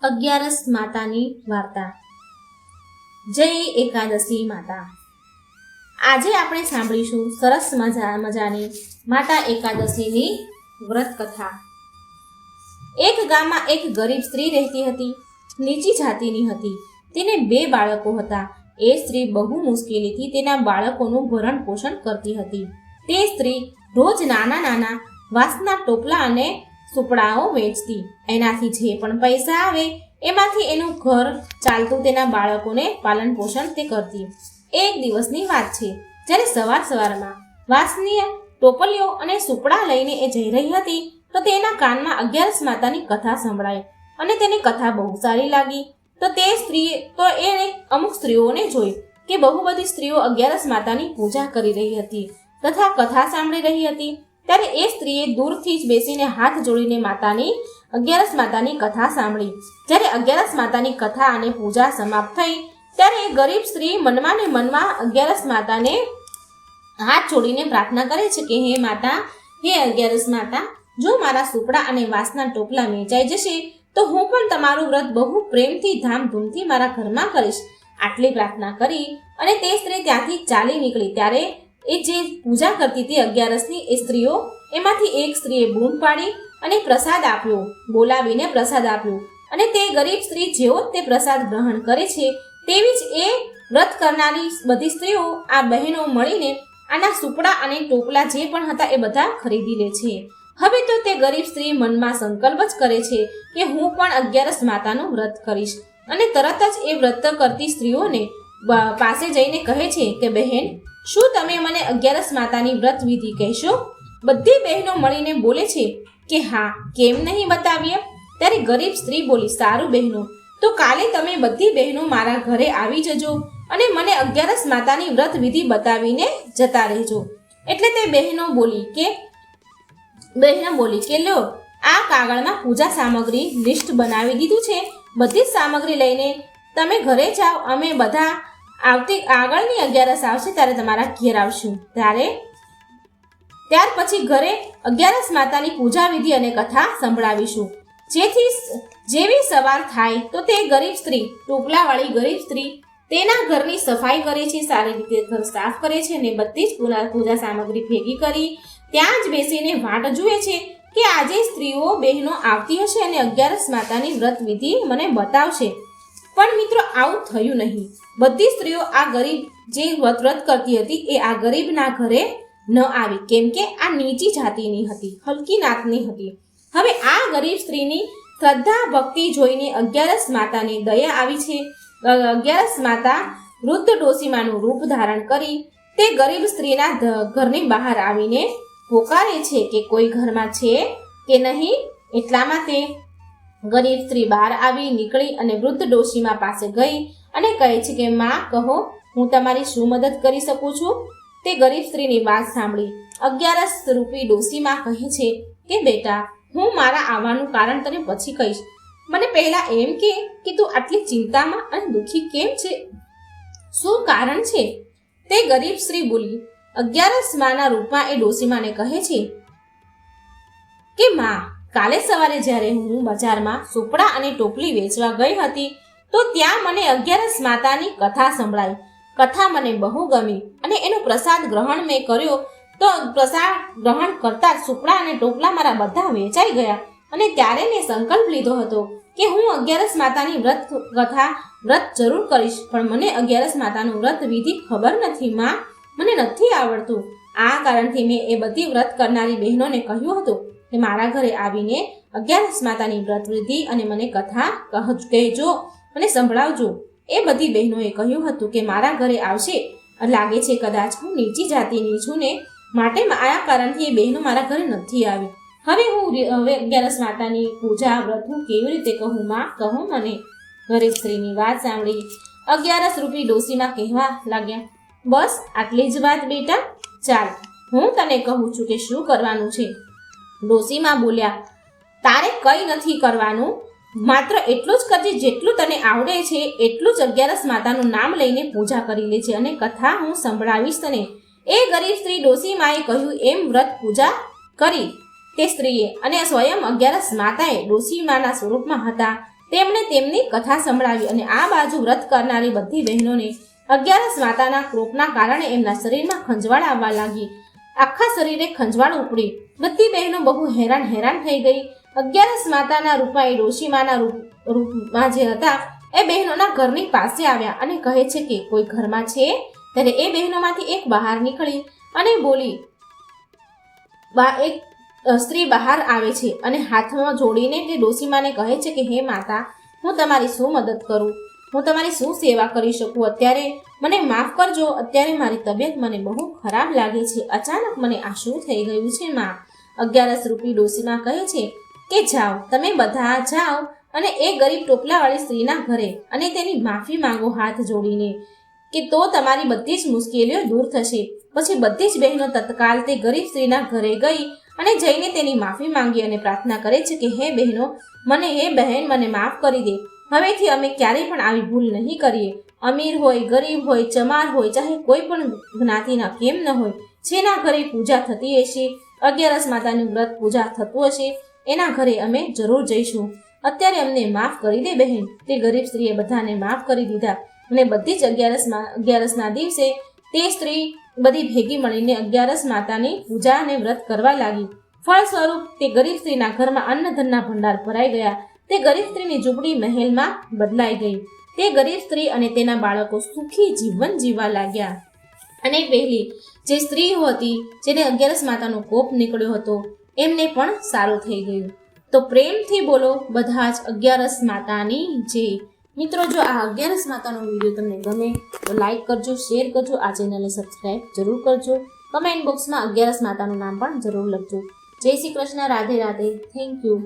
અગિયારસ માતાની વાર્તા. જય એકાદશી માતા. આજે આપણે સાંભળીશું સરસ મજાની માતા એકાદશીની વ્રત કથા. એક ગામમાં એક ગરીબ સ્ત્રી રહેતી હતી. નીચી જાતિની હતી. તેને 2 બાળકો હતા. એ સ્ત્રી બહુ મુશ્કેલીથી તેના બાળકોનું ભરણ પોષણ કરતી હતી. તે સ્ત્રી રોજ નાના નાના વાંસના ટોપલા અને સુપડાઓ વેચતી. એનાથી જે પણ પૈસા આવે એમાંથી એનું ઘર ચાલતું. તેના બાળકોને પાલન પોષણ તે કરતી. એક દિવસની વાત છે, જ્યારે સવારમાં વાંસની ટોપલીઓ અને સુપડા લઈને એ જઈ રહી હતી તો તેના કાનમાં અગિયારસ માતાની કથા સંભળાઈ અને તેને કથા બહુ સારી લાગી. તો એને અમુક સ્ત્રીઓને જોઈ કે બહુ બધી સ્ત્રીઓ અગિયારસ માતાની પૂજા કરી રહી હતી તથા કથા સાંભળી રહી હતી. ત્યારે એ સ્ત્રીએ દૂરથી જ બેસીને હાથ જોડીને અગિયારસ માતાની કથા સાંભળી. જ્યારે અગિયારસ માતાની કથા અને પૂજા સમાપ્ત થઈ ત્યારે એ ગરીબ સ્ત્રી મનમાં ને મનમાં અગિયારસ માતાને હાથ જોડીને પ્રાર્થના કરે છે કે હે માતા, હે અગિયારસ માતા, જો મારા સુપડા અને વાંસના ટોપલા વેચાઈ જશે તો હું પણ તમારું વ્રત બહુ પ્રેમથી ધામધૂમથી મારા ઘરમાં કરીશ. આટલી પ્રાર્થના કરી અને તે સ્ત્રી ત્યાંથી ચાલી નીકળી. ત્યારે એ જે પૂજા કરતી હતી અગિયારસની એ સ્ત્રીઓ, એમાંથી એક સ્ત્રીએ બૂમ પાડી અને પ્રસાદ આપ્યો, બોલાવીને પ્રસાદ આપ્યો. અને તે ગરીબ સ્ત્રી જેવો તે પ્રસાદ ગ્રહણ કરે છે તેવી જ એ વ્રત કરનારી બધી સ્ત્રીઓ, આ બહેનો મળીને આના સુપડા અને ટોપલા જે પણ હતા એ બધા ખરીદી લે છે. હવે તો તે ગરીબ સ્ત્રી મનમાં સંકલ્પ જ કરે છે કે હું પણ અગિયારસ માતાનું વ્રત કરીશ. અને તરત જ એ વ્રત કરતી સ્ત્રીઓને પાસે જઈને કહે છે કે બહેન, શું તમે મને અગિયારસ માતાની વ્રત વિધિ કહેશો? બધી બહેનો મળીને બોલે છે કે હા, કેમ નહીં બતાવીએ. ત્યારે ગરીબ સ્ત્રી બોલી, સારું બહેનો, તો કાલે તમે બધી બહેનો મારા ઘરે આવી જજો અને મને અગિયારસ માતાની વ્રત વિધિ બતાવીને જતા રહેજો. એટલે તે બહેનો બોલી કે લો, આ કાગળમાં પૂજા સામગ્રી લિસ્ટ બનાવી દીધું છે. બધી જ સામગ્રી લઈને તમે ઘરે જાઓ. અમે બધા આગળની અગિયારસ આવશે ત્યારે તમારા ઘેર આવશું. ત્યાર પછી ઘરે અગિયારસ માતાની પૂજા વિધિ અને કથા સંભળાવીશું. જેવી સવાર થાય તો તે ગરીબ સ્ત્રી, ટોપલાવાળી ગરીબ સ્ત્રી તેના ઘરની સફાઈ કરે છે, સારી રીતે ઘર સાફ કરે છે અને બધી જ પૂજા સામગ્રી ભેગી કરી ત્યાં જ બેસીને વાટ જુએ છે કે આજે સ્ત્રીઓ બહેનો આવતી હશે અને અગિયારસ માતાની વ્રત વિધિ મને બતાવશે. પણ મિત્રો, આવું થયું નહીં. બધી સ્ત્રીઓ આ ગરીબ જે વ્રત કરતી હતી એ આ ગરીબના ઘરે ન આવી, કેમ કે આ નીચી જાતિની હતી, હલકી નાતની હતી. હવે આ ગરીબ સ્ત્રીની શ્રદ્ધા ભક્તિ જોઈને અગિયારસ માતાને દયા આવી છે. અગિયારસ માતા વૃદ્ધ ડોસીમાનું રૂપ ધારણ કરી તે ગરીબ સ્ત્રીના ઘરની બહાર આવીને પોકારે છે કે કોઈ ઘરમાં છે કે નહીં. એટલામાં તે ગરીબ સ્ત્રી બહાર આવી નીકળી અને વૃદ્ધ ડોશીમા પાસે ગઈ અને કહે છે કે માં, કહો, હું તમારી શું મદદ કરી શકું છું? તે ગરીબ સ્ત્રીની વાત સાંભળી અગિયારસ રૂપી ડોશીમા કહે છે કે બેટા, હું મારા આવવાનું કારણ તને પછી કહીશ. મને પહેલા એમ કે તું આટલી ચિંતામાં અને દુઃખી કેમ છે? શું કારણ છે? તે ગરીબ સ્ત્રી બોલી. અગિયારસ માના રૂપમાં એ ડોશીમાને કહે છે કે માં, કાલે સવારે જ્યારે હું બજારમાં સુપડા અને ટોપલી વેચવા ગઈ હતી તો ત્યાં મને અગિયારસ માતાની કથા સંભળાઈ. કથા મને બહુ ગમી અને એનો પ્રસાદ ગ્રહણ મેં કર્યો તો પ્રસાદ ગ્રહણ કરતા જ સુપડા અને ટોપલા મારા બધા વેચાઈ ગયા. અને ત્યારે મેં સંકલ્પ લીધો હતો કે હું અગિયારસ માતાની વ્રત જરૂર કરીશ. પણ મને અગિયારસ માતાનું વ્રત વિધિ ખબર નથી માં, મને નથી આવડતું. આ કારણથી મેં એ બધી વ્રત કરનારી બહેનોને કહ્યું હતું કે મારા ઘરે આવીને અગિયારસ માતાની વ્રત વિધિ અને મને કથા કહેજો અને સંભળાવજો. એ બધી બહેનોએ કહ્યું હતું કે મારા ઘરે આવશે. લાગે છે કદાચ હું નીચી જાતિની છું ને માટે આ કારણથી એ બહેનો મારા ઘરે નથી આવી. હવે અગિયારસ માતાની પૂજા વ્રત હું કેવી રીતે કહું માં, કહો મને. ગરીબ સ્ત્રીની વાત સાંભળી અગિયારસ રૂપી ડોશીમાં કહેવા લાગ્યા, બસ આટલી જ વાત બેટા, ચાલ હું તને કહું છું કે શું કરવાનું છે. ડોશીમાં બોલ્યા, તારે કંઈ નથી કરવાનું, માત્ર એટલું જ કરજે જેટલું તને આવડે છે એટલું જ અગિયારસ માતાનું નામ લઈને પૂજા કરી લેજે અને કથા હું સંભળાવીશ તને. એ ગરીબ સ્ત્રી ડોશીમાએ કહ્યું એમ વ્રત પૂજા કરી તે સ્ત્રીએ અને સ્વયં અગિયારસ માતાએ ડોશીમાના સ્વરૂપમાં હતા તેમણે તેમની કથા સંભળાવી અને આ બાજુ વ્રત કરનારી બધી બહેનોને અગિયારસ માતાના ક્રોપના કારણે એમના શરીરમાં ખંજવાળ આવવા લાગી. આખા શરીરે ખંજવાળ ઉપડી. બધી બહેનો બહુ હેરાન થઈ ગઈ. અગિયારસ માતાના રૂપમાં એ ડોશીમાના રૂપમાં જે હતા એ બહેનોના ઘરની પાસે આવ્યા અને કહે છે કે કોઈ ઘરમાં છે? ત્યારે એ બહેનોમાંથી એક બહાર નીકળી અને બોલી. એક સ્ત્રી બહાર આવે છે અને હાથમાં જોડીને તે ડોશીમાને કહે છે કે હે માતા, હું તમારી શું મદદ કરું? હું તમારી શું સેવા કરી શકું? અત્યારે મને માફ કરજો. અત્યારે મારી તબિયત મને બહુ ખરાબ લાગે છે. અચાનક મને આ શું થઈ ગયું છે માં? અગિયારસ રૂપી ડોશીમા કહે છે કે જાઓ, તમે બધા જાઓ અને એ ગરીબ ટોપલાવાળી સ્ત્રીના ઘરે અને તેની માફી માંગો હાથ જોડીને, કે તો તમારી બધી જ મુશ્કેલીઓ દૂર થશે. પછી બધી જ બહેનો તત્કાલ તે ગરીબ સ્ત્રીના ઘરે ગઈ અને જઈને તેની માફી માંગી અને પ્રાર્થના કરે છે કે હે બહેન મને માફ કરી દે. હવેથી અમે ક્યારેય પણ આવી ભૂલ નહીં કરીએ. અમીર હોય, ગરીબ હોય, ચમાર હોય, ચાહે કોઈ પણ જ્ઞાતિના કેમ ન હોય, જેના ઘરે પૂજા થતી હશે, અગિયારસ માતાનું વ્રત પૂજા થતું હશે, એના ઘરે અમે જરૂર જઈશું. અત્યારે અમને માફ કરી દે બહેન. તે ગરીબ સ્ત્રીએ બધાને માફ કરી દીધા અને બધી જ અગિયારસના દિવસે તે સ્ત્રી બધી ભેગી મળીને અગિયારસ માતાની પૂજા અને વ્રત કરવા લાગી. ફળ સ્વરૂપ તે ગરીબ સ્ત્રીના ઘરમાં અન્નધનના ભંડાર ભરાઈ ગયા. તે ગરીબ સ્ત્રીની ઝૂંપડી મહેલમાં બદલાઈ ગઈ. તે ગરીબ સ્ત્રી અને તેના બાળકો સુખી જીવન જીવવા લાગ્યા. અને પહેલી જે સ્ત્રી હતી જેને અગિયારસ માતાનો કોપ નીકળ્યો હતો એમને પણ સારું થઈ ગયું. તો પ્રેમથી બોલો બધા જ અગિયારસ માતાની જય. મિત્રો, જો આ અગિયારસ માતાનો વિડીયો તમને ગમે તો લાઈક કરજો, શેર કરજો, આ ચેનલને સબસ્ક્રાઈબ જરૂર કરજો. કમેન્ટ બોક્સમાં અગિયારસ માતાનું નામ પણ જરૂર લખજો. જય શ્રી કૃષ્ણ. રાધે રાધે. Thank you.